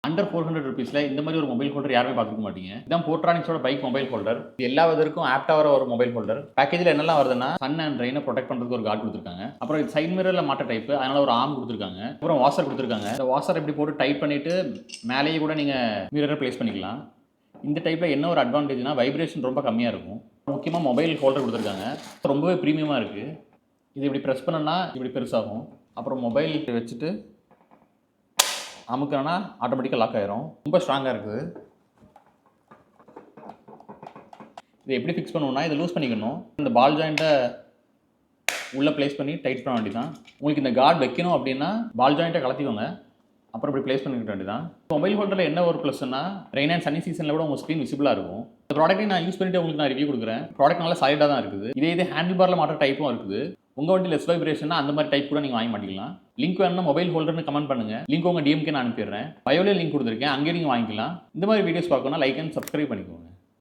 Under 400 ருபீஸில் இந்த மாதிரி ஒரு மொபைல் ஹோல்டர் யாருமே பார்த்துக்க மாட்டீங்க. இதான் போர்ட்ரானிக்ஸோட பைக் மொபைல் ஹோல்டர். இது எல்லா விதருக்கும் ஆப்டாக வர ஒரு மொபைல் ஹோல்டர். பேக்கேஜில் என்னெல்லாம் வருதுன்னா சன் அண்ட் ரெயினை ப்ரொடெக்ட் பண்ணுறதுக்கு ஒரு கார்டு கொடுத்துருக்காங்க. அப்புறம் இது சைட் மிரரில் மாட்ட டைப், அதனால ஒரு ஆர்ம் கொடுத்துருக்காங்க. அப்புறம் வாஷர் கொடுத்துருக்காங்க. இந்த வாஷர் எப்படி போட்டு டைட் பண்ணிட்டு மேலேயே கூட நீங்கள் மிரரை ப்ளேஸ் பண்ணிக்கலாம். இந்த டைப்பில் என்ன ஒரு அட்வான்டேஜ்னா வைப்ரேஷன் ரொம்ப கம்மியாக இருக்கும். முக்கியமாக மொபைல் ஹோல்டர் கொடுத்துருக்காங்க. ரொம்பவே ப்ரீமியமாக இருக்குது. இது இப்படி ப்ரெஸ் பண்ணனா இப்படி பெருசாகும். அப்புறம் மொபைல் வச்சுட்டு அமுக்குனா ஆட்டோமேட்டிக்காக லாக் ஆயிரும். ரொம்ப ஸ்ட்ராங்காக இருக்குது. இதை எப்படி ஃபிக்ஸ் பண்ணுவோம்னா இதை லூஸ் பண்ணிக்கணும். இந்த பால் ஜாயிண்ட்டை உள்ளே ப்ளேஸ் பண்ணி டைட் பண்ண வேண்டியதான். உங்களுக்கு இந்த கார்டு வைக்கணும் அப்படின்னா பால் ஜாயிண்ட்டை கலத்திக்கோங்க. அப்புறம் இப்படி ப்ளேஸ் பண்ணிக்க வேண்டியதான். மொபைல் ஹோல்டரில் என்ன ஒரு ப்ளஸ்னா ரெயின் அண்ட் சனி சீசனில் கூட உங்கள் ஸ்க்ரீன் விசிபிளாக இருக்கும். இந்த ப்ராடக்ட்டை நான் யூஸ் பண்ணிட்டு உங்களுக்கு நான் ரிவ்யூ கொடுக்குறேன். ப்ராடக்ட் நல்லா சாலிடாக தான் இருக்குது. இதே ஹேண்டில் பாரில் மாற்ற டைப்பும் இருக்குது. உங்கள் வண்டி லெஸ் வைப்ரேஷன்னா அந்த மாதிரி டைப் கூட நீங்கள் வாங்கி மாட்டிக்கலாம். லிங்க் வேணும்னா மொபைல் ஹோல்டர்னு கமெண்ட் பண்ணுங்கள். லிங்க் உங்கள் டிஎம்கே நான் அனுப்பிடுறேன். பயோலே லிங்க் கொடுத்துருக்கேன், அங்கேயே நீங்கள் வாங்கிக்கலாம். இந்த மாதிரி வீடியோஸ் பார்க்கணும்னா லைக் அண்ட் சப்ஸ்கிரைப் பண்ணிக்கோங்க.